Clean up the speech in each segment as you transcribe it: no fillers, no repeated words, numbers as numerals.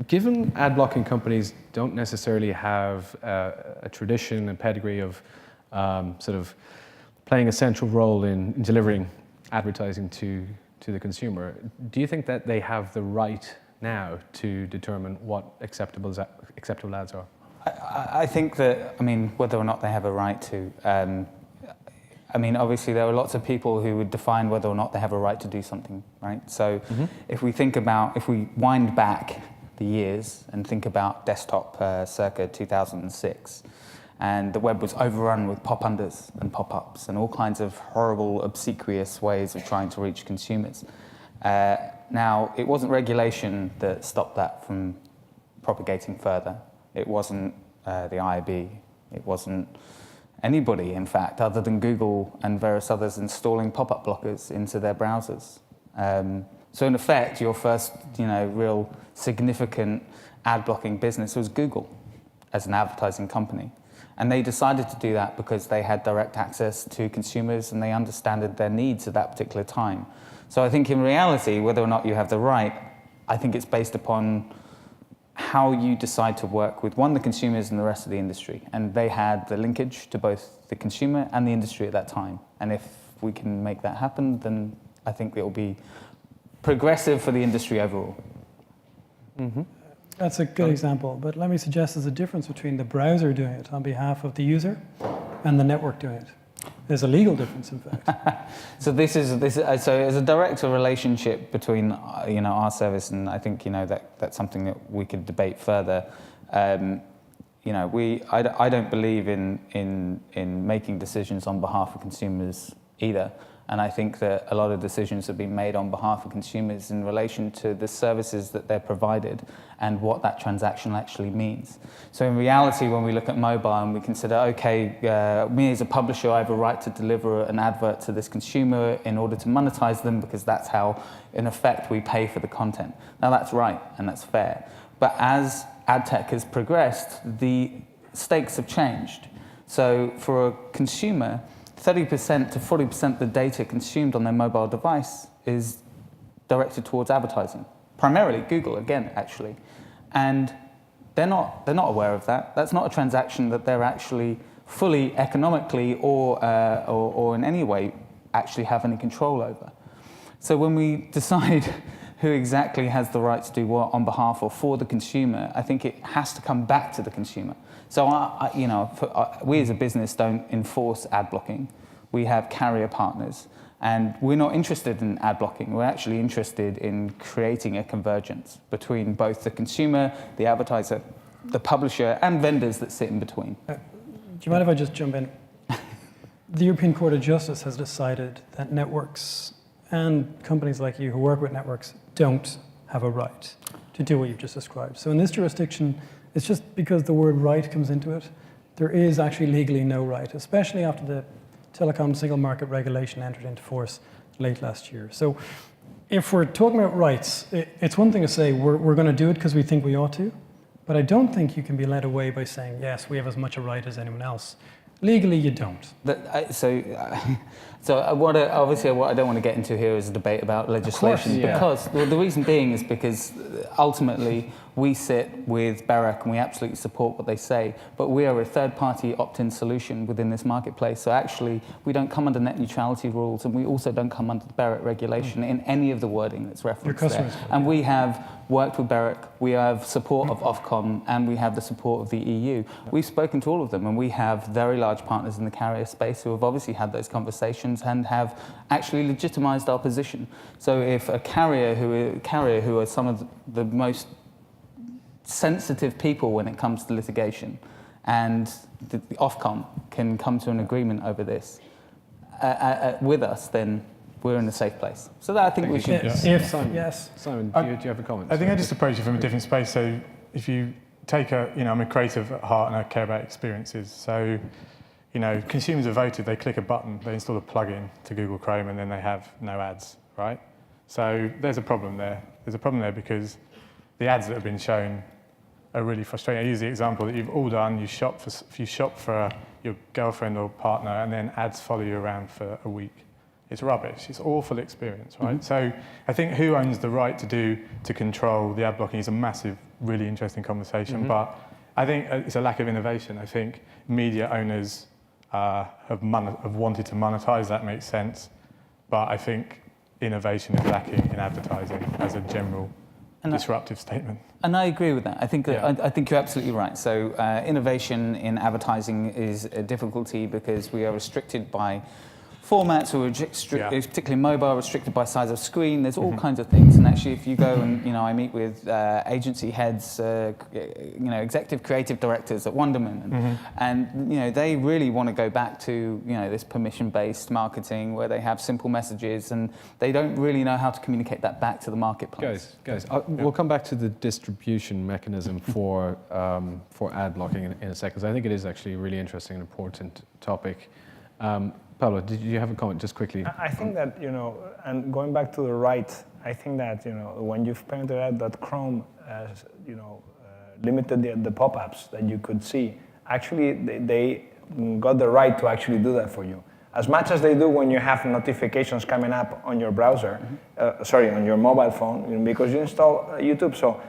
given ad blocking companies don't necessarily have a tradition and pedigree of sort of playing a central role in delivering advertising to the consumer, do you think that they have the right now to determine what acceptable ads are? I think that, I mean, whether or not they have a right to, I mean, obviously there are lots of people who would define whether or not they have a right to do something, right? So if we think about, if we wind back the years and think about desktop circa 2006, and the web was overrun with pop-unders and pop-ups and all kinds of horrible, obsequious ways of trying to reach consumers. Now, it wasn't regulation that stopped that from propagating further. It wasn't the IAB. It wasn't anybody, in fact, other than Google and various others installing pop-up blockers into their browsers. So in effect, your first, real significant ad blocking business was Google as an advertising company. And they decided to do that because they had direct access to consumers and they understood their needs at that particular time. So I think in reality, whether or not you have the right, I think it's based upon how you decide to work with, one, the consumers and the rest of the industry. And they had the linkage to both the consumer and the industry at that time. And if we can make that happen, then I think it will be progressive for the industry overall. Mm-hmm. That's a good example, but let me suggest there's a difference between the browser doing it on behalf of the user and the network doing it. There's a legal difference, in fact. So so as a direct relationship between our service, and I think that's something that we could debate further. I don't believe in making decisions on behalf of consumers either. And I think that a lot of decisions have been made on behalf of consumers in relation to the services that they're provided and what that transaction actually means. So in reality, when we look at mobile and we consider, okay, me as a publisher, I have a right to deliver an advert to this consumer in order to monetize them because that's how, in effect, we pay for the content. Now that's right and that's fair. But as ad tech has progressed, the stakes have changed. So for a consumer, 30% to 40% of the data consumed on their mobile device is directed towards advertising. Primarily Google, again, actually. And they're not aware of that. That's not a transaction that they're actually fully economically or in any way actually have any control over. So when we decide who exactly has the right to do what on behalf or for the consumer, I think it has to come back to the consumer. So we as a business don't enforce ad blocking. We have carrier partners, and we're not interested in ad blocking. We're actually interested in creating a convergence between both the consumer, the advertiser, the publisher, and vendors that sit in between. Do you mind if I just jump in? The European Court of Justice has decided that networks and companies like you who work with networks don't have a right to do what you've just described. So in this jurisdiction, it's just because the word right comes into it, there is actually legally no right, especially after the telecom single market regulation entered into force late last year. So if we're talking about rights, it's one thing to say we're going to do it because we think we ought to, but I don't think you can be led away by saying, yes, we have as much a right as anyone else. Legally, you don't. What I don't want to get into here is a debate about legislation. Because the reason being is because ultimately we sit with BEREC and we absolutely support what they say, but we are a third-party opt-in solution within this marketplace. So actually, we don't come under net neutrality rules, and we also don't come under the BEREC regulation in any of the wording that's referenced there. And we have worked with BEREC, we have support of Ofcom, and we have the support of the EU. We've spoken to all of them, and we have very large partners in the carrier space who have obviously had those conversations and have actually legitimized our position. So if a carrier who are some of the most sensitive people when it comes to litigation, and the Ofcom can come to an agreement over this with us, then we're in a safe place. So that I think we should. Simon, do you have a comment? I think I just approach it from a different space. So if you take I'm a creative at heart and I care about experiences. So, consumers have voted, they click a button, they install a plugin to Google Chrome, and then they have no ads, right? So there's a problem there. There's a problem there because the ads that have been shown are really frustrating. I use the example that you've all done. You shop for your girlfriend or partner, and then ads follow you around for a week. it's rubbish. It's awful experience, right? So I think who owns the right to control the ad blocking is a massive, really interesting conversation. But I think it's a lack of innovation. I think media owners have wanted to monetize. That makes sense. But I think innovation is lacking in advertising as a general disruptive statement. And I agree with that. I think Yeah. I think you're absolutely right. So innovation in advertising is a difficulty because we are restricted by formats, or particularly mobile, restricted by size of screen. There's all kinds of things. And actually, if you go and I meet with agency heads, executive creative directors at Wonderman, and they really want to go back to this permission-based marketing where they have simple messages, and they don't really know how to communicate that back to the marketplace. Guys, we'll come back to the distribution mechanism for ad blocking in a second. So I think it is actually a really interesting and important topic. Pablo, did you have a comment just quickly? I think that, and going back to the right, I think that, when you've pointed out that Chrome, limited the pop-ups that you could see, actually they got the right to actually do that for you. As much as they do when you have notifications coming up on your browser, on your mobile phone, because you install YouTube. So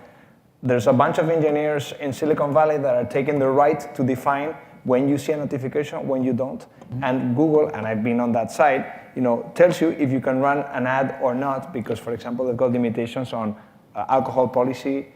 there's a bunch of engineers in Silicon Valley that are taking the right to define when you see a notification, when you don't. And Google, and I've been on that side, tells you if you can run an ad or not, because, for example, they've got limitations on alcohol policy,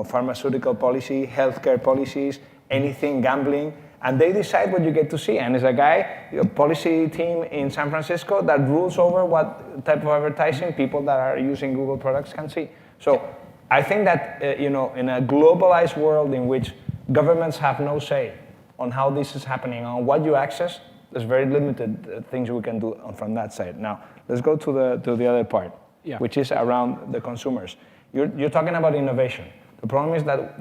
pharmaceutical policy, healthcare policies, anything, gambling, and they decide what you get to see. And it's a guy, a policy team in San Francisco that rules over what type of advertising people that are using Google products can see. So I think that, in a globalized world in which governments have no say on how this is happening, on what you access, there's very limited things we can do from that side. Now, let's go to the other part, which is around the consumers. You're talking about innovation. The problem is that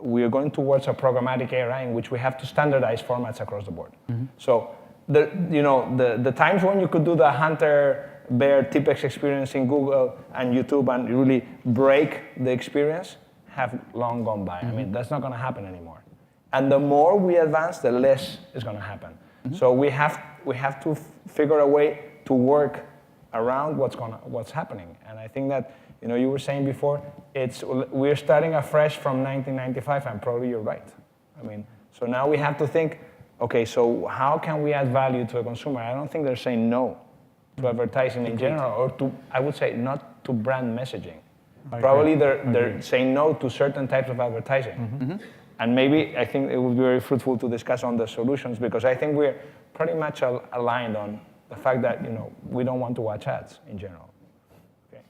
we are going towards a programmatic era in which we have to standardize formats across the board. So the times when you could do the hunter bear tipex experience in Google and YouTube and really break the experience have long gone by. I mean, that's not going to happen anymore. And the more we advance, the less is going to happen. So we have to figure a way to work around what's happening. And I think that you were saying before, we're starting afresh from 1995, and probably you're right. I mean, so now we have to think, okay, so how can we add value to a consumer? I don't think they're saying no to advertising in general, or to, I would say, not to brand messaging. Probably they're saying no to certain types of advertising. And maybe I think it would be very fruitful to discuss on the solutions, because I think we're pretty much aligned on the fact that we don't want to watch ads in general. Okay.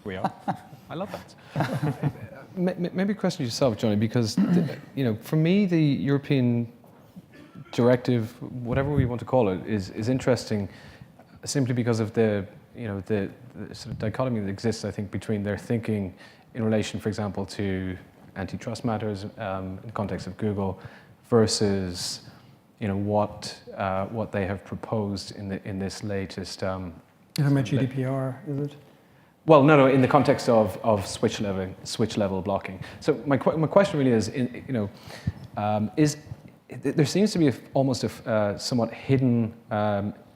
We are. I love that. Maybe a question to yourself, Johnny, because for me the European directive, whatever we want to call it, is interesting, simply because of the sort of dichotomy that exists, I think, between their thinking in relation, for example, to antitrust matters in the context of Google, versus what they have proposed in this latest. You're talking about GDPR, is it? Well, no, in the context of switch level blocking. So my question really is, there seems to be almost a somewhat hidden,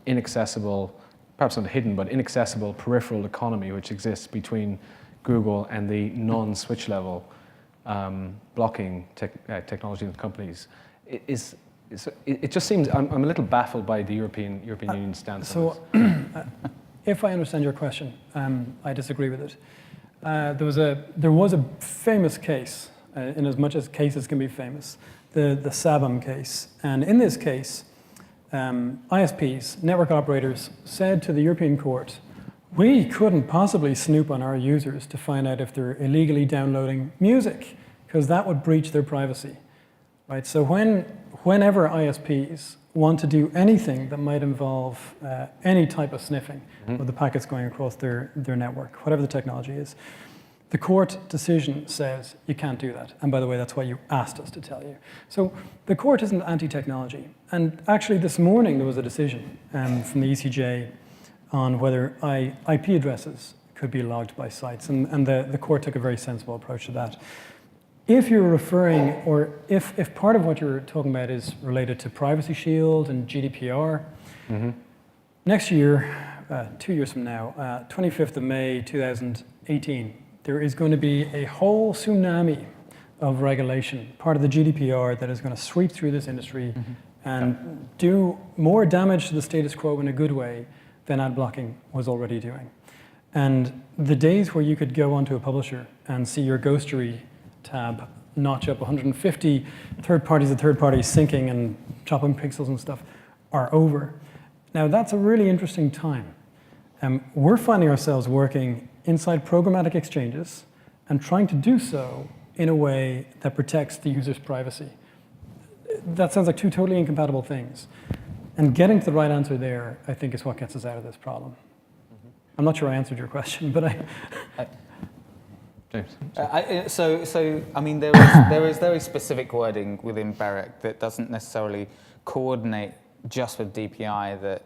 inaccessible, perhaps not hidden, but inaccessible peripheral economy which exists between Google and the non-switch level blocking technology companies. It just seems, I'm a little baffled by the European Union stance. So, if I understand your question, I disagree with it. There was a famous case, in as much as cases can be famous, the Sabam case. And in this case, ISPs, network operators, said to the European Court, we couldn't possibly snoop on our users to find out if they're illegally downloading music, because that would breach their privacy. Right? So whenever ISPs want to do anything that might involve any type of sniffing of the packets going across their network, whatever the technology is, the court decision says you can't do that. And by the way, that's why you asked us to tell you. So the court isn't anti-technology. And actually this morning there was a decision from the ECJ on whether IP addresses could be logged by sites. And the court took a very sensible approach to that. if you're referring, or if part of what you're talking about is related to Privacy Shield and GDPR, next year, 2 years from now, 25th of May 2018, there is going to be a whole tsunami of regulation, part of the GDPR, that is going to sweep through this industry and do more damage to the status quo in a good way than ad blocking was already doing. And the days where you could go onto a publisher and see your ghostery tab notch up 150 third parties to third parties syncing and chopping pixels and stuff are over. Now that's a really interesting time. We're finding ourselves working inside programmatic exchanges and trying to do so in a way that protects the user's privacy. That sounds like two totally incompatible things. And getting to the right answer there, I think, is what gets us out of this problem. I'm not sure I answered your question, but James. So I mean, there is very specific wording within BEREC that doesn't necessarily coordinate just with DPI, that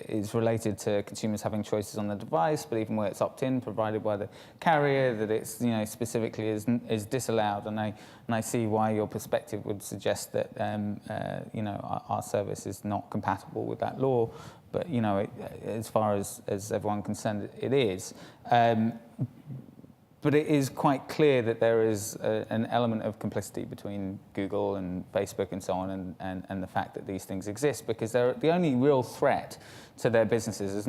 is related to consumers having choices on the device, but even where it's opt-in, provided by the carrier, that it's specifically is disallowed. And I see why your perspective would suggest that our service is not compatible with that law. But as far as everyone concerned, it is. But it is quite clear that there is an element of complicity between Google and Facebook and so on, and the fact that these things exist, because the only real threat to their businesses is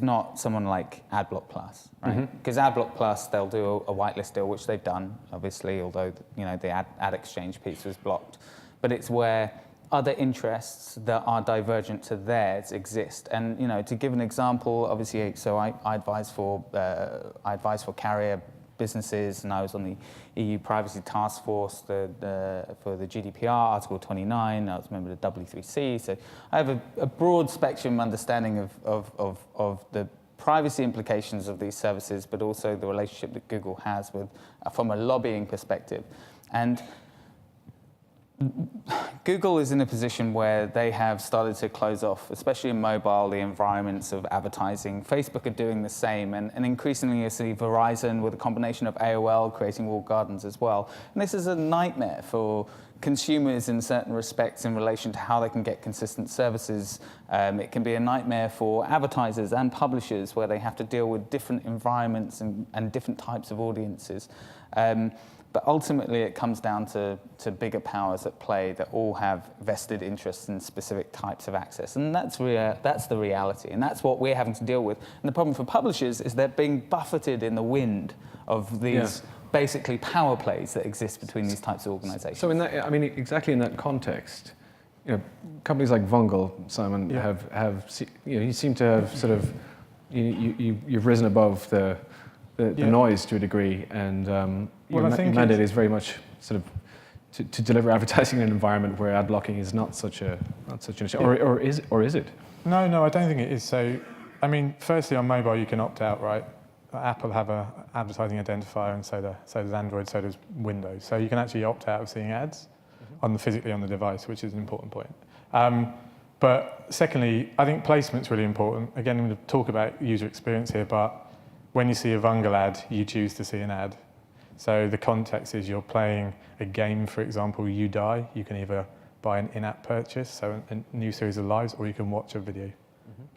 not someone like AdBlock Plus, right? Because AdBlock Plus, they'll do a whitelist deal, which they've done, obviously, although the ad exchange piece was blocked. But it's where other interests that are divergent to theirs exist. And to give an example, obviously, so I advise for carrier businesses, and I was on the EU Privacy Task Force for the GDPR, Article 29. I was a member of the W3C, so I have a broad spectrum understanding of the privacy implications of these services, but also the relationship that Google has with, from a lobbying perspective. And Google is in a position where they have started to close off, especially in mobile, the environments of advertising. Facebook are doing the same, and increasingly you see Verizon with a combination of AOL creating walled gardens as well. And this is a nightmare for consumers in certain respects in relation to how they can get consistent services. It can be a nightmare for advertisers and publishers, where they have to deal with different environments and different types of audiences. But ultimately, it comes down to bigger powers at play that all have vested interests in specific types of access. And that's the reality. And that's what we're having to deal with. And the problem for publishers is they're being buffeted in the wind of these basically power plays that exist between these types of organizations. So exactly in that context, companies like Vungle, Simon, you seem to have sort of, you've risen above the noise to a degree, and your mandate is very much sort of to deliver advertising in an environment where ad blocking is not such an issue, or is it? No, I don't think it is. So, I mean, firstly, on mobile you can opt out, right? Apple have a advertising identifier, and so does Android, so does Windows. So you can actually opt out of seeing ads physically on the device, which is an important point. But secondly, I think placement's really important. Again, I'm going to talk about user experience here, but when you see a Vungle ad, you choose to see an ad. So the context is you're playing a game, for example, You Die. You can either buy an in-app purchase, so a new series of lives, or you can watch a video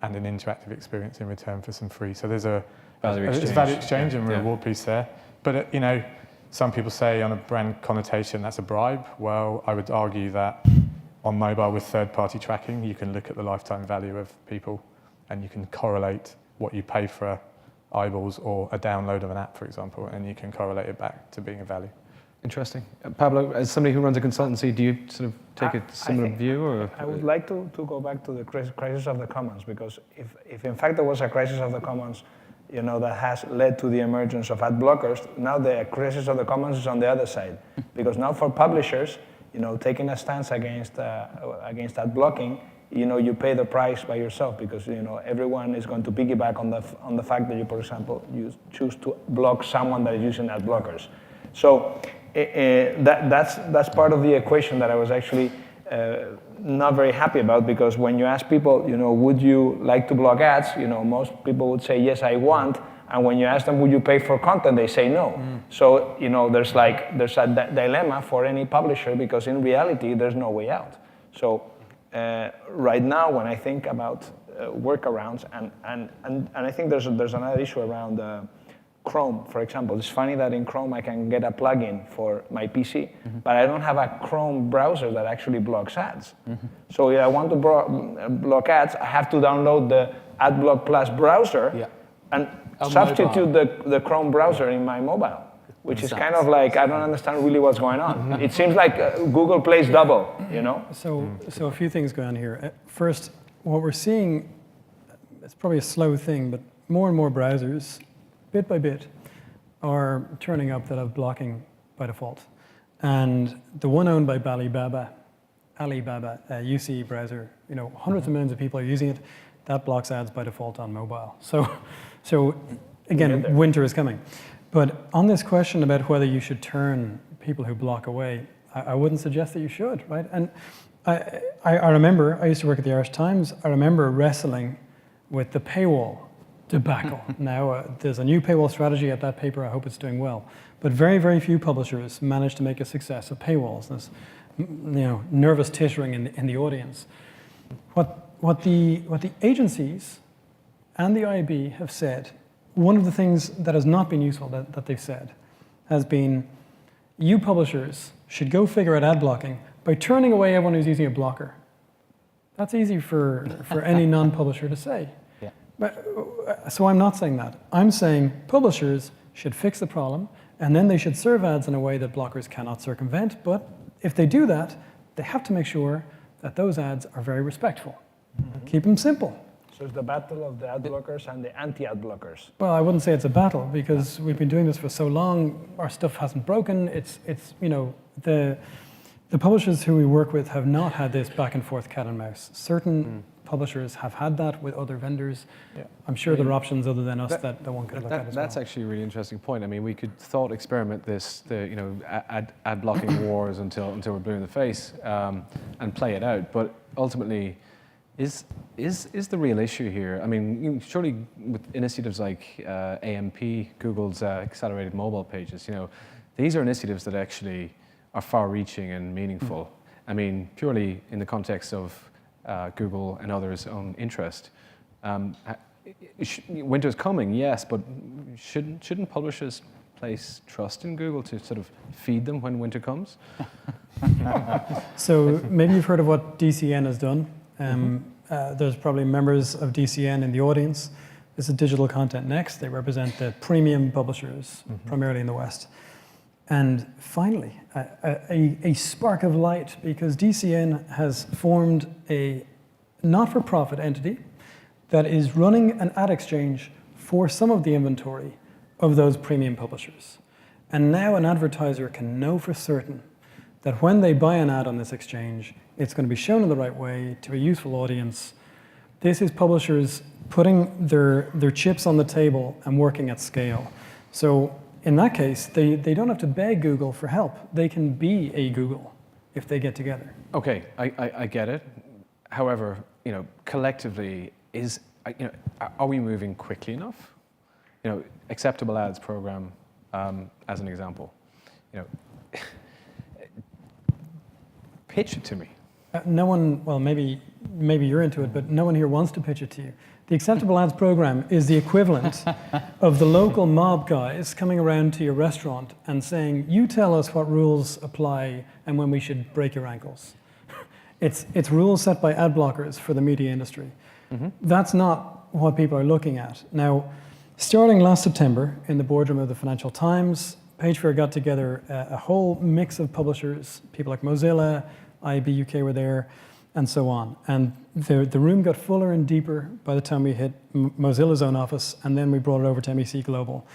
and an interactive experience in return for some free. So there's a value exchange and reward piece there. But some people say on a brand connotation that's a bribe. Well, I would argue that on mobile with third-party tracking, you can look at the lifetime value of people, and you can correlate what you pay for eyeballs or a download of an app, for example, and you can correlate it back to being a value. Interesting. Pablo, as somebody who runs a consultancy, do you sort of take a similar view? Or? I would like to go back to the crisis of the commons, because if in fact there was a crisis of the commons, that has led to the emergence of ad blockers, now the crisis of the commons is on the other side. Because now for publishers, taking a stance against ad blocking, you pay the price by yourself, because everyone is going to piggyback on the fact that you, for example, you choose to block someone that is using ad blockers. So that's part of the equation that I was actually not very happy about, because when you ask people, would you like to block ads? Most people would say yes, I want, And when you ask them, would you pay for content, they say no. So, you know, there's a dilemma for any publisher, because in reality, there's no way out. So right now, when I think about workarounds, and I think there's another issue around Chrome, for example. It's funny that in Chrome I can get a plugin for my PC, but I don't have a Chrome browser that actually blocks ads. So if I want to block ads, I have to download the AdBlock Plus browser and substitute the Chrome browser in my mobile, which is kind of like, I don't understand really what's going on. It seems like Google plays double, you know? So a few things going on here. First, what we're seeing, it's probably a slow thing, but more and more browsers, bit by bit, are turning up that have blocking by default. And the one owned by Alibaba, UC browser, you know, hundreds of millions of people are using it. That blocks ads by default on mobile. So again, winter is coming. But on this question about whether you should turn people who block away, I wouldn't suggest that you should, right? And I remember, I used to work at the Irish Times, I remember wrestling with the paywall debacle. Now, there's a new paywall strategy at that paper. I hope it's doing well. But very, very few publishers managed to make a success of paywalls. There's, you know, nervous tittering in the audience. What the agencies and the IAB have said, one of the things that has not been useful that they've said has been, you publishers should go figure out ad blocking by turning away everyone who's using a blocker. That's easy for any non-publisher to say. So I'm not saying that. I'm saying publishers should fix the problem, and then they should serve ads in a way that blockers cannot circumvent. But if they do that, they have to make sure that those ads are very respectful. Keep them simple. So it's the battle of the ad blockers and the anti-ad blockers. Well, I wouldn't say it's a battle, because we've been doing this for so long. Our stuff hasn't broken. It's you know, the publishers who we work with have not had this back and forth cat and mouse. Certain publishers have had that with other vendors. I'm sure there are options other than us that one could look at as well. That's actually a really interesting point. I mean, we could thought experiment this, you know, ad blocking wars until we're blue in the face, and play it out. But ultimately, is the real issue here? I mean, surely with initiatives like AMP, Google's accelerated mobile pages, you know, these are initiatives that actually are far-reaching and meaningful. I mean, purely in the context of Google and others' own interest. Winter's coming, yes, but shouldn't publishers place trust in Google to sort of feed them when winter comes? So maybe you've heard of what DCN has done. There's probably members of DCN in the audience. This is Digital Content Next. They represent the premium publishers, primarily in the West. And finally, a spark of light, because DCN has formed a not-for-profit entity that is running an ad exchange for some of the inventory of those premium publishers. And now an advertiser can know for certain that when they buy an ad on this exchange, it's going to be shown in the right way to a useful audience. This is publishers putting their chips on the table and working at scale. So in that case, they don't have to beg Google for help. They can be a Google if they get together. Okay, I get it. However, you know, collectively, are we moving quickly enough? You know, acceptable ads program, as an example. You know, pitch it to me. No one, well, maybe you're into it, but no one here wants to pitch it to you. The Acceptable Ads program is the equivalent of the local mob guys coming around to your restaurant and saying, you tell us what rules apply and when we should break your ankles. It's rules set by ad blockers for the media industry. That's not what people are looking at. Now, starting last September in the boardroom of the Financial Times, PageFair got together a whole mix of publishers, people like Mozilla, IAB UK were there, and so on. And the room got fuller and deeper by the time we hit Mozilla's own office, and then we brought it over to MEC Global.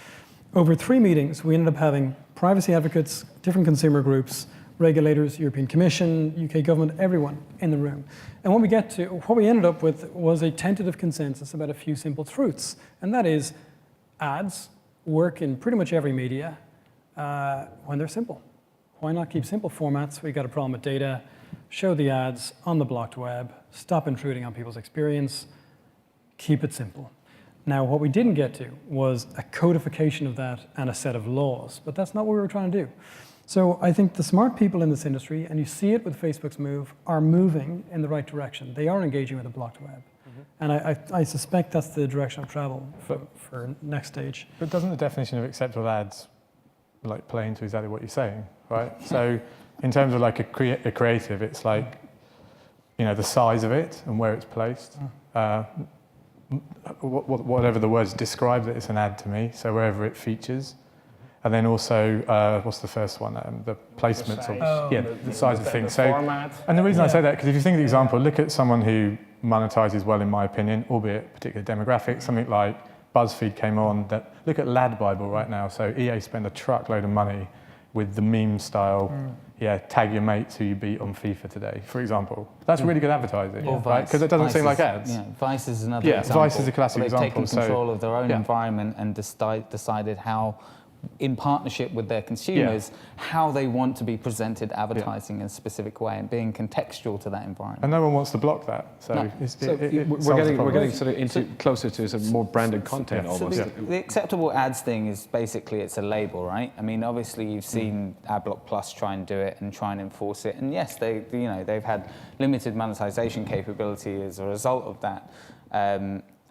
Over 3 meetings, we ended up having privacy advocates, different consumer groups, regulators, European Commission, UK government, everyone in the room. And what we ended up with was a tentative consensus about a few simple truths, and that is ads work in pretty much every media when they're simple. Why not keep simple formats? We got a problem with data. Show the ads on the blocked web. Stop intruding on people's experience. Keep it simple. Now, what we didn't get to was a codification of that and a set of laws, but that's not what we were trying to do. So I think the smart people in this industry, and you see it with Facebook's move, are moving in the right direction. They are engaging with the blocked web. And I suspect that's the direction of travel for next stage. But doesn't the definition of acceptable ads like play into exactly what you're saying, right? So in terms of like a creative, it's like, the size of it and where it's placed. Whatever the words describe that it's an ad to me, so wherever it features. And then also, what's the first one? The placements of the size of things. So, format. and the reason I say that, because if you think of the example, look at someone who monetizes well, in my opinion, albeit particular demographic, something like BuzzFeed came on, look at Lad Bible right now. So EA spend a truckload of money with the meme style, tag your mates who you beat on FIFA today, for example. That's really good advertising, right? Because it doesn't seem like ads. Yeah, Vice is another example. Vice is a classic they've example. They've taken control of their own environment and decided how, in partnership with their consumers, how they want to be presented advertising in a specific way and being contextual to that environment. And no one wants to block that. So, we're getting sort of into closer to some more branded content almost. So the acceptable ads thing is basically, it's a label, right? I mean, obviously you've seen AdBlock Plus try and do it and try and enforce it, and yes, they've had limited monetization capability as a result of that.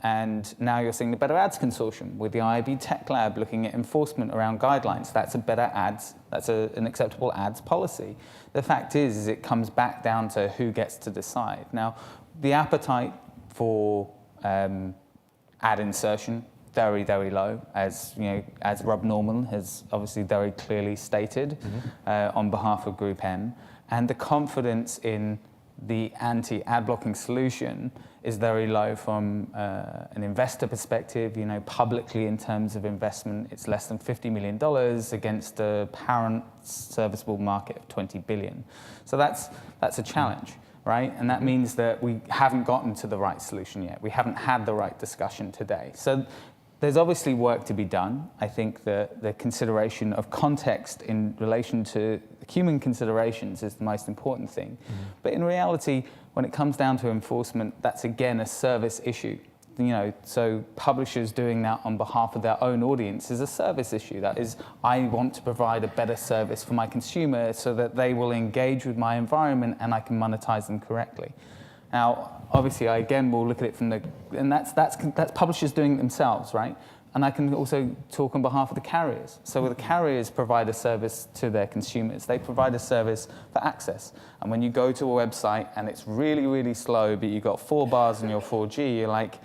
And now you're seeing the Better Ads Consortium with the IAB Tech Lab looking at enforcement around guidelines. That's a better ads, that's an acceptable ads policy. The fact is it comes back down to who gets to decide. Now, the appetite for ad insertion, very, very low, as Rob Norman has obviously very clearly stated on behalf of Group M. And the confidence in the anti-ad blocking solution is very low from an investor perspective. Publicly in terms of investment, it's less than $50 million against a apparent serviceable market of $20 billion. So that's a challenge, right? And that means that we haven't gotten to the right solution yet. We haven't had the right discussion today. So there's obviously work to be done. I think the consideration of context in relation to human considerations is the most important thing. But in reality, when it comes down to enforcement, that's again a service issue. So publishers doing that on behalf of their own audience is a service issue. That is, I want to provide a better service for my consumer so that they will engage with my environment and I can monetize them correctly. Now, obviously, I again will look at it from and that's publishers doing it themselves, right? And I can also talk on behalf of the carriers. So the carriers provide a service to their consumers. They provide a service for access. And when you go to a website and it's really, really slow, but you've got 4 bars in your 4G, you're like,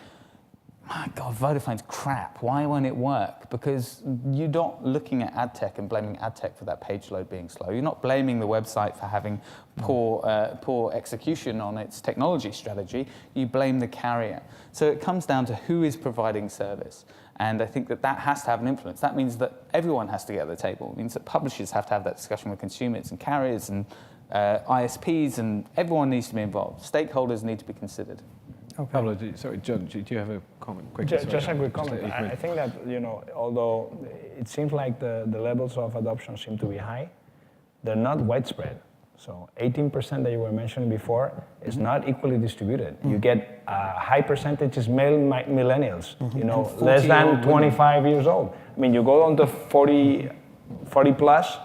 my God, Vodafone's crap. Why won't it work? Because you're not looking at ad tech and blaming ad tech for that page load being slow. You're not blaming the website for having poor execution on its technology strategy. You blame the carrier. So it comes down to who is providing service. And I think that has to have an influence. That means that everyone has to get at the table. It means that publishers have to have that discussion with consumers and carriers and ISPs, and everyone needs to be involved. Stakeholders need to be considered. Okay. Pablo, John, do you have a comment? Just a quick comment. I think that, although it seems like the levels of adoption seem to be high, they're not widespread. So 18% that you were mentioning before is not equally distributed. You get a high percentage is male millennials, less than 25 years old. I mean, you go on to 40 plus,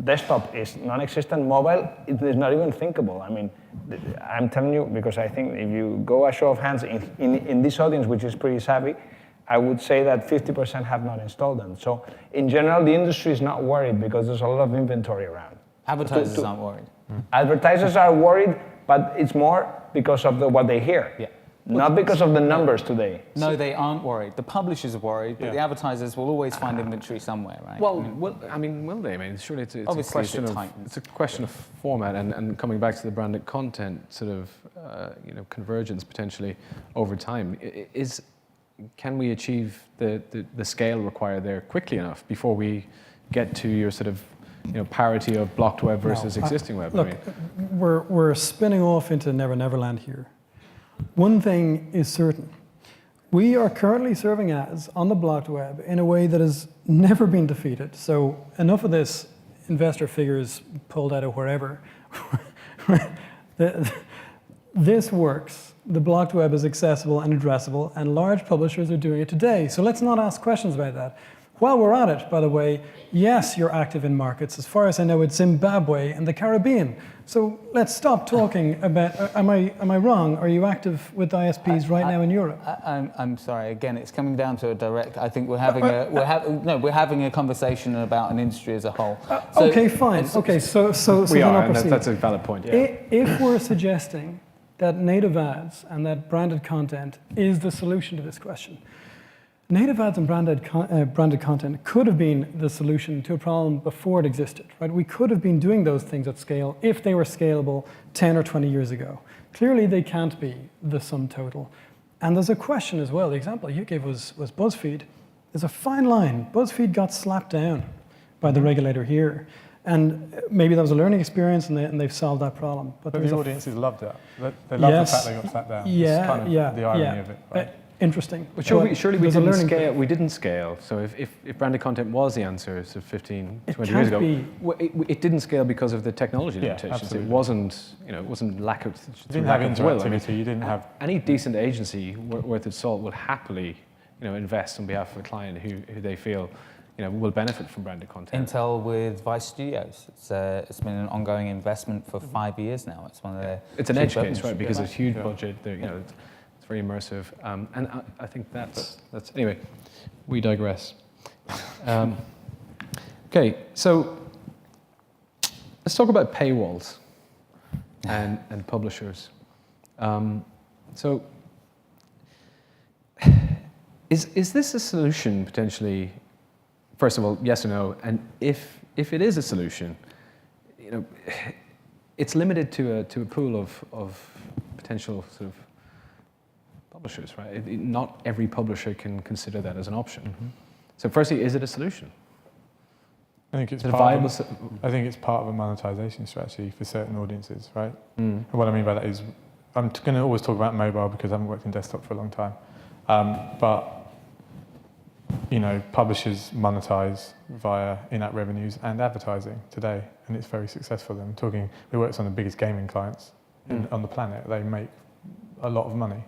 desktop is non-existent, mobile, it is not even thinkable. I mean, I'm telling you, because I think if you go a show of hands in this audience, which is pretty savvy, I would say that 50% have not installed them. So in general, the industry is not worried because there's a lot of inventory around. Advertisers aren't worried. Advertisers are worried, but it's more because of what they hear. Yeah. Not because of the numbers today. No, they aren't worried. The publishers are worried, but the advertisers will always find inventory somewhere, right? Well, will they? I mean, surely it's a question of format and coming back to the branded content sort of convergence potentially over time. Can we achieve the scale required there quickly enough before we get to your sort of parity of blocked web versus existing web? Look, we're spinning off into Never Neverland here. One thing is certain. We are currently serving ads on the blocked web in a way that has never been defeated. So enough of this investor figures pulled out of wherever. this works. The blocked web is accessible and addressable, and large publishers are doing it today. So let's not ask questions about that. While we're at it, by the way, yes, you're active in markets. As far as I know, it's Zimbabwe and the Caribbean. So let's stop talking about, am I wrong? Are you active with ISPs right now in Europe? I'm sorry, again, it's coming down to a direct, I think we're having a conversation about an industry as a whole. Okay, fine. Okay, so We then are, I'll and proceed. that's a valid point, yeah. If we're suggesting that native ads and that branded content is the solution to this question, native ads and branded content could have been the solution to a problem before it existed, right? We could have been doing those things at scale if they were scalable 10 or 20 years ago. Clearly, they can't be the sum total. And there's a question as well. The example you gave was BuzzFeed. There's a fine line. BuzzFeed got slapped down by the regulator here. And maybe that was a learning experience, and they've solved that problem. But the audiences loved it. They loved the fact they got slapped down. Yeah, it's kind of the irony of it. Right? Interesting. But surely we there's a didn't learning scale. We didn't scale. So if branded content was the answer, so 15, It 20 years ago, can't it didn't scale because of the technology Yeah, limitations. absolutely. It wasn't lack of. You didn't have lack of will. interactivity. You didn't have Any decent agency worth its salt will happily, invest on behalf of a client who they feel, will benefit from branded content. Intel with Vice Studios. It's been an ongoing investment for 5 years now. It's one of their. It's an chief edge revenue case, right? Because streams. it's huge budget. It's very immersive, and I think that's anyway. We digress. Okay, so let's talk about paywalls and publishers. So, is this a solution potentially? First of all, yes or no, and if it is a solution, it's limited to a pool of potential sort of publishers, right? Not every publisher can consider that as an option. Mm-hmm. So, firstly, is it a solution? I think it's Is it a viable? I think it's part of a monetization strategy for certain audiences, right? Mm. And what I mean by that is, I'm going to always talk about mobile because I haven't worked in desktop for a long time. But publishers monetize via in-app revenues and advertising today, and it's very successful. We work with some of the biggest gaming clients on the planet. They make a lot of money.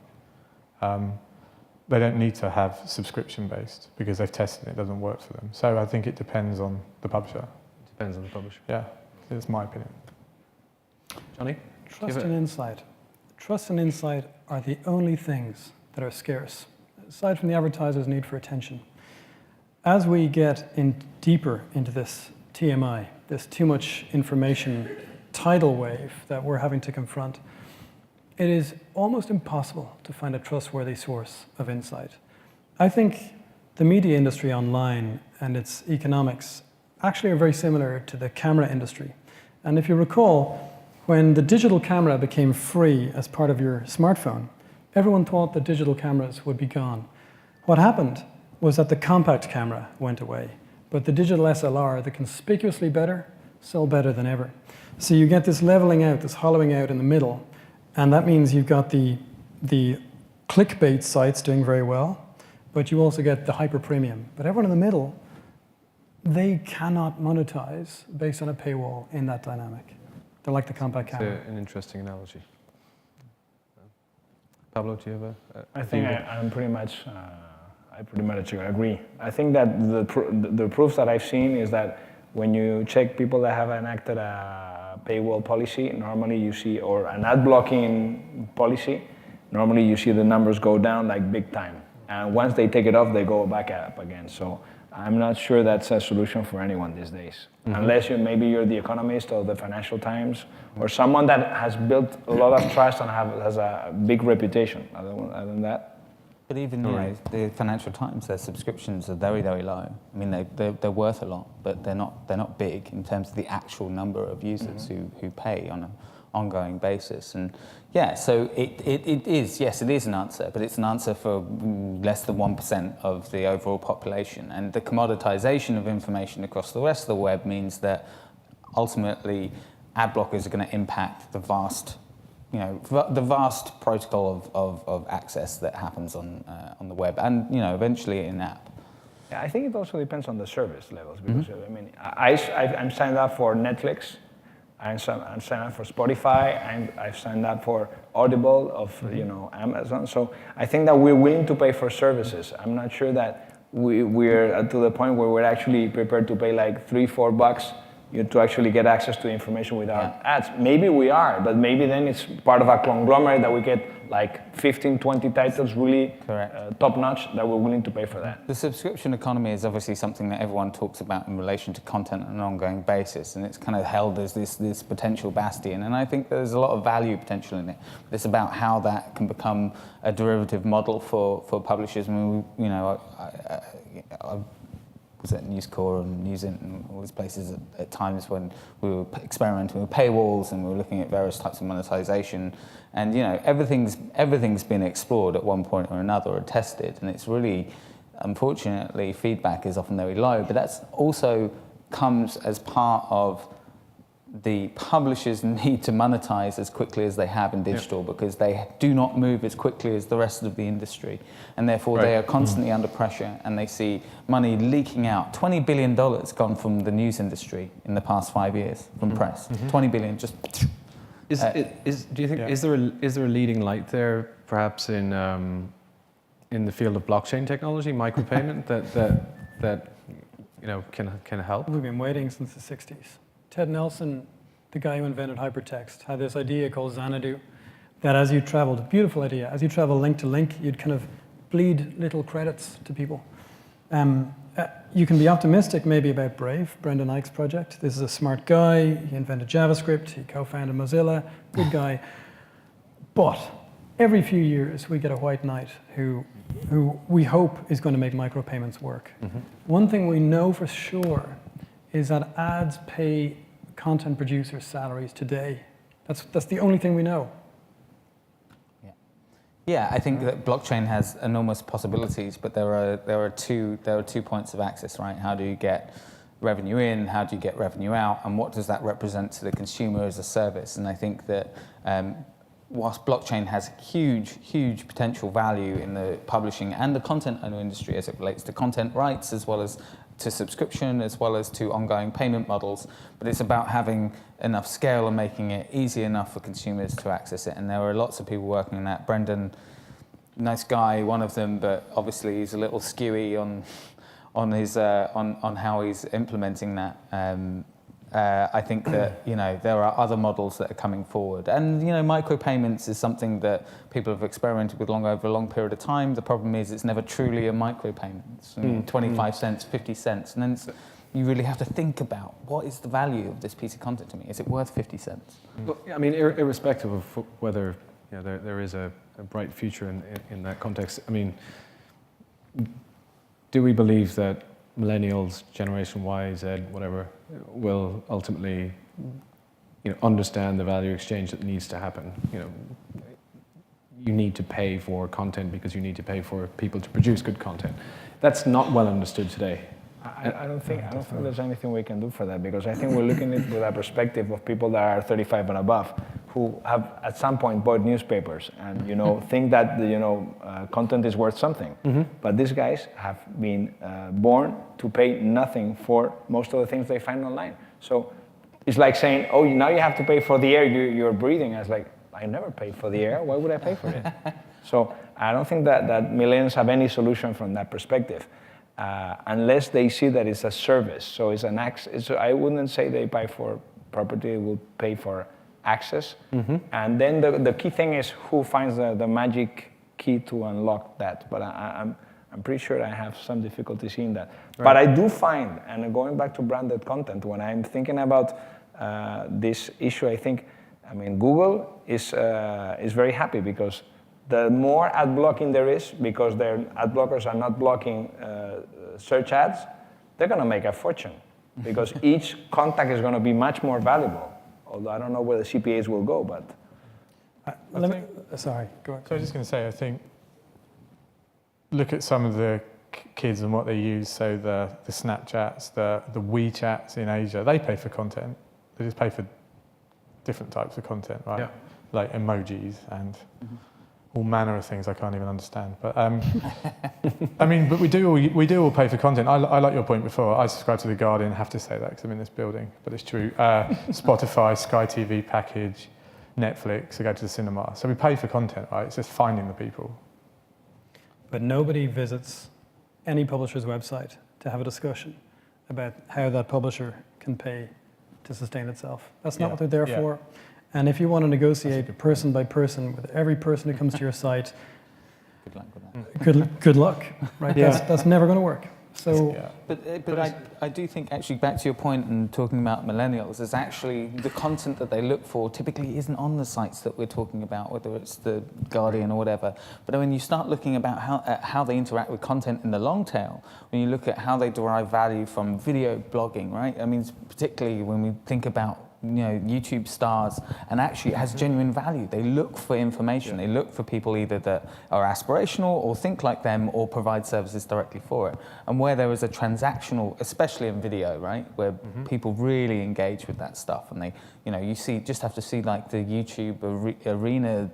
They don't need to have subscription-based because they've tested it doesn't work for them. So I think it depends on the publisher. It depends on the publisher. Yeah, that's my opinion. Johnny? Trust and insight. Trust and insight are the only things that are scarce, aside from the advertiser's need for attention. As we get deeper into this TMI, this too much information tidal wave that we're having to confront, it is almost impossible to find a trustworthy source of insight. I think the media industry online and its economics actually are very similar to the camera industry. And if you recall, when the digital camera became free as part of your smartphone, everyone thought that digital cameras would be gone. What happened was that the compact camera went away, but the digital SLR, the conspicuously better, sold better than ever. So you get this leveling out, this hollowing out in the middle, and that means you've got the clickbait sites doing very well, but you also get the hyper premium. But everyone in the middle, they cannot monetize based on a paywall in that dynamic. They're like the compact camera. It's an interesting analogy. Pablo, do you have a I think I pretty much agree. I think that the proofs that I've seen is that when you check people that have enacted a paywall policy, normally you see, or an ad blocking policy, normally you see the numbers go down like big time. And once they take it off, they go back up again. So I'm not sure that's a solution for anyone these days. Mm-hmm. Unless maybe you're the Economist or the Financial Times, or someone that has built a lot of trust and has a big reputation. Other than that. But even the Financial Times, their subscriptions are very, very low. I mean, they're worth a lot, but they're not big in terms of the actual number of users who pay on an ongoing basis. And yeah, so it is an answer, but it's an answer for less than 1% of the overall population. And the commoditization of information across the rest of the web means that ultimately ad blockers are going to impact the vast protocol of access that happens on the web and eventually in app. Yeah, I think it also depends on the service levels because I mean I'm signed up for Netflix, I signed up for Spotify, and I've signed up for Audible of Amazon. So I think that we're willing to pay for services. I'm not sure that we're to the point where we're actually prepared to pay like $3-4 to actually get access to information without ads. Maybe we are, but maybe then it's part of a conglomerate that we get like 15, 20 titles really top-notch that we're willing to pay for that. The subscription economy is obviously something that everyone talks about in relation to content on an ongoing basis, and it's kind of held as this potential bastion, and I think there's a lot of value potential in it. It's about how that can become a derivative model for publishers. I mean, I was at News Corp and Newsint and all these places at times when we were experimenting with paywalls and we were looking at various types of monetization, and everything's been explored at one point or another or tested, and it's really, unfortunately, feedback is often very low, but that's also comes as part of the publishers need to monetize as quickly as they have in digital because they do not move as quickly as the rest of the industry, and therefore they are constantly under pressure, and they see money leaking out. $20 billion gone from the news industry in the past 5 years from press. 20 billion just. Do you think is there a leading light there, perhaps in the field of blockchain technology, micropayment that can help? We've been waiting since the 60s. Ted Nelson, the guy who invented hypertext, had this idea called Xanadu, that as you traveled, a beautiful idea, as you travel link to link, you'd kind of bleed little credits to people. You can be optimistic maybe about Brave, Brendan Eich's project. This is a smart guy, he invented JavaScript, he co-founded Mozilla, good guy. But every few years we get a white knight who we hope is going to make micropayments work. One thing we know for sure is that ads pay content producers' salaries today. That's the only thing we know. Yeah, I think that blockchain has enormous possibilities, but there are two points of access, right? How do you get revenue in? How do you get revenue out? And what does that represent to the consumer as a service? And I think that whilst blockchain has huge potential value in the publishing and the content owner industry as it relates to content rights, as well as to subscription, as well as to ongoing payment models, but it's about having enough scale and making it easy enough for consumers to access it. And there are lots of people working on that. Brendan, nice guy, one of them, but obviously he's a little skewy on how he's implementing that. I think that there are other models that are coming forward, and micropayments is something that people have experimented with over a long period of time. The problem is it's never truly a micropayment. It's 25 cents, 50 cents, and then you really have to think about what is the value of this piece of content to me. Is it worth 50 cents? Well, I mean, irrespective of whether there is a bright future in that context. I mean, do we believe that millennials, Generation Y, Z, whatever, will ultimately, understand the value exchange that needs to happen? You need to pay for content because you need to pay for people to produce good content. That's not well understood today. I don't think there's anything we can do for that, because I think we're looking at it with a perspective of people that are 35 and above who have at some point bought newspapers and think that content is worth something. But these guys have been born to pay nothing for most of the things they find online. So it's like saying, oh, now you have to pay for the air you're breathing. I was like, I never paid for the air. Why would I pay for it? So I don't think that millennials have any solution from that perspective. Unless they see that it's a service. So it's an access. I wouldn't say they pay for property, they will pay for access. And then the key thing is who finds the magic key to unlock that. But I'm pretty sure I have some difficulty seeing that. Right. But I do find, and going back to branded content, when I'm thinking about this issue, I mean, Google is very happy because the more ad blocking there is, because their ad blockers are not blocking search ads, they're going to make a fortune because each contact is going to be much more valuable. Although I don't know where the CPAs will go, but... Sorry, go ahead. So I was just going to say, I think, look at some of the kids and what they use. So the Snapchats, the WeChats in Asia, they pay for content. They just pay for different types of content, right? Yeah. Like emojis and all manner of things I can't even understand. But I mean, but we do all pay for content. I like your point before. I subscribe to The Guardian, have to say that because I'm in this building, but it's true. Spotify, Sky TV package, Netflix, I go to the cinema. So we pay for content, right? It's just finding the people. But nobody visits any publisher's website to have a discussion about how that publisher can pay to sustain itself. That's not what they're there for. And if you want to negotiate person by person with every person who comes to your site, Good luck with that. good luck, right? That's never going to work. So, But I do think, actually, back to your point and talking about millennials, is actually the content that they look for typically isn't on the sites that we're talking about, whether it's the Guardian or whatever. But when you start looking about how they interact with content in the long tail, when you look at how they derive value from video blogging, right? I mean, particularly when we think about YouTube stars, and actually it has genuine value. They look for information. They look for people either that are aspirational or think like them or provide services directly for it. And where there is a transactional, especially in video, right, where people really engage with that stuff, and they, just have to see like the YouTube arena,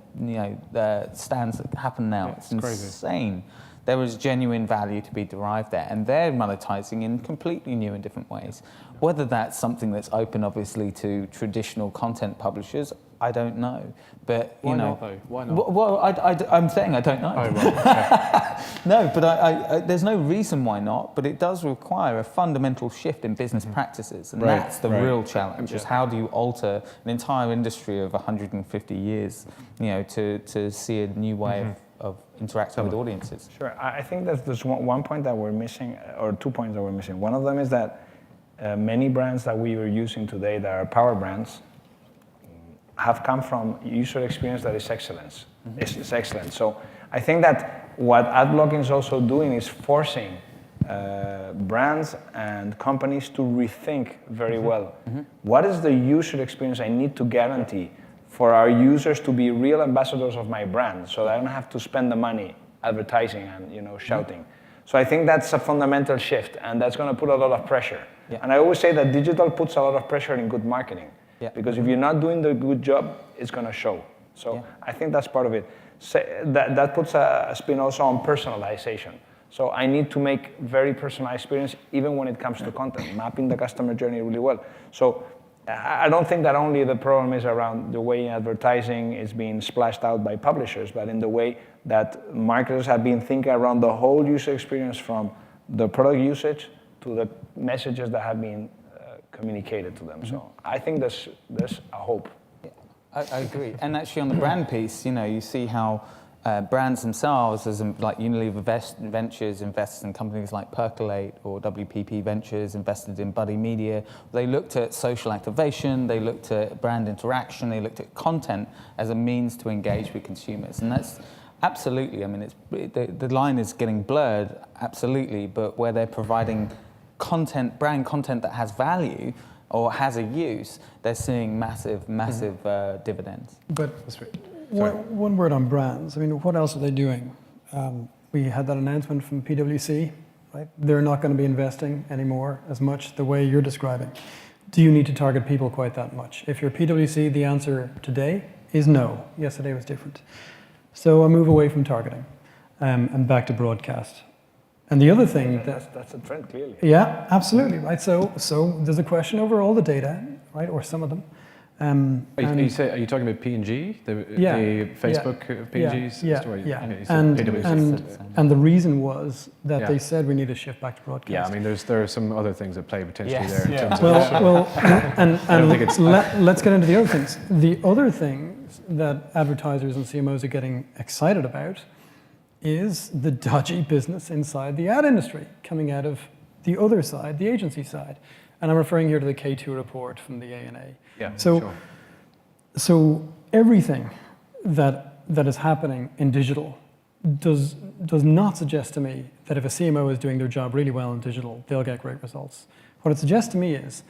the stands that happen now. It's insane. There is genuine value to be derived there, and they're monetizing in completely new and different ways. Whether that's something that's open, obviously, to traditional content publishers, I don't know. But Why not, though? Why not? Well, I'm saying I don't know. Oh, right. No, but I there's no reason why not. But it does require a fundamental shift in business practices, and that's the real challenge: is how do you alter an entire industry of 150 years, to see a new way of interacting with audiences. Sure. I think there's one point that we're missing, or 2 points that we're missing. One of them is that many brands that we are using today that are power brands have come from user experience that is excellence. It's excellent. So I think that what ad blocking is also doing is forcing brands and companies to rethink very well. What is the user experience I need to guarantee for our users to be real ambassadors of my brand, so that I don't have to spend the money advertising and shouting. So I think that's a fundamental shift, and that's going to put a lot of pressure. And I always say that digital puts a lot of pressure in good marketing, because if you're not doing the good job, it's going to show. So I think that's part of it. So that puts a spin also on personalization. So I need to make very personalized experience, even when it comes to content, mapping the customer journey really well. So I don't think that only the problem is around the way advertising is being splashed out by publishers, but in the way that marketers have been thinking around the whole user experience, from the product usage to the messages that have been communicated to them. So I think there's a hope. Yeah, I agree. And actually on the brand piece, you see how brands themselves, as like Unilever Ventures invests in companies like Percolate, or WPP Ventures invested in Buddy Media. They looked at social activation, they looked at brand interaction, they looked at content as a means to engage with consumers. And that's absolutely, I mean, the line is getting blurred, absolutely, but where they're providing content, brand content that has value or has a use, they're seeing massive dividends. but one word on brands. I mean, what else are they doing? We had that announcement from PwC, right? They're not going to be investing anymore as much the way you're describing. Do you need to target people quite that much? If you're PwC, the answer today is no. Yesterday was different. So a move away from targeting and back to broadcast. And the other thing that's a trend, clearly. Yeah, absolutely, right? So there's a question over all the data, right, or some of them. Are you talking about P&G, the Facebook P&G's story? And the reason was that they said we need to shift back to broadcast. Yeah, I mean, there are some other things at play potentially there. In terms of let's get into the other things. The other things that advertisers and CMOs are getting excited about is the dodgy business inside the ad industry coming out of the other side, the agency side. And I'm referring here to the K2 report from the ANA. Yeah, so everything that is happening in digital does not suggest to me that if a CMO is doing their job really well in digital, they'll get great results. What it suggests to me is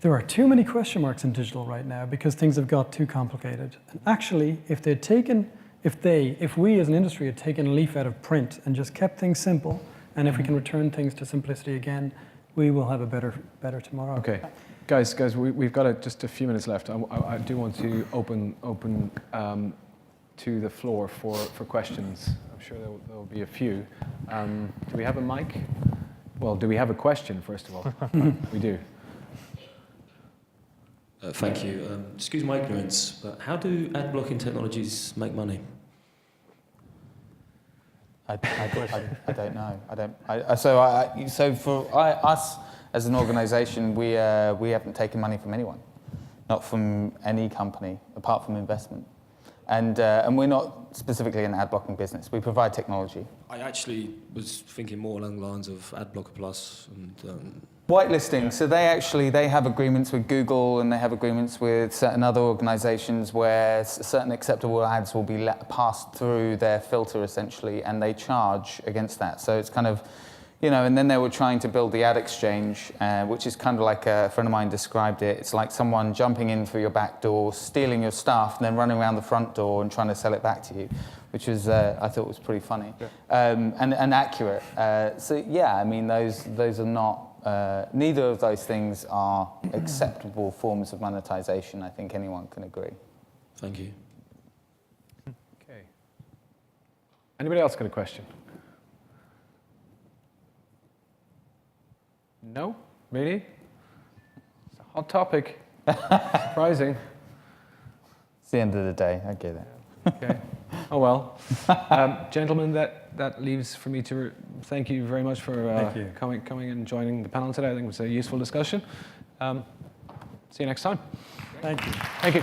there are too many question marks in digital right now because things have got too complicated. And actually, if we as an industry had taken a leaf out of print and just kept things simple, and if we can return things to simplicity again, we will have a better tomorrow. Okay, guys, we've got just a few minutes left. I do want to open to the floor for questions. I'm sure there will be a few. Do we have a mic? Well, do we have a question, first of all? We do. Thank you. Excuse my ignorance, but how do ad blocking technologies make money? I don't know. So for us as an organisation, we haven't taken money from anyone, not from any company apart from investment, and we're not specifically an ad blocking business. We provide technology. I actually was thinking more along the lines of Adblocker Plus and. Whitelisting. So they have agreements with Google and they have agreements with certain other organisations where certain acceptable ads will be passed through their filter essentially, and they charge against that. So it's kind of, and then they were trying to build the ad exchange, which is kind of like a friend of mine described it. It's like someone jumping in through your back door, stealing your stuff, and then running around the front door and trying to sell it back to you, which was I thought was pretty funny, and accurate. So yeah, I mean those are not. Neither of those things are acceptable forms of monetization. I think anyone can agree. Thank you. Okay. Anybody else got a question? No? Really? It's a hot topic. Surprising. It's the end of the day. I get it. Okay. Oh well. Gentlemen, that leaves for me to thank you very much for coming and joining the panel today. I think it was a useful discussion. See you next time. Thank you. Thank you.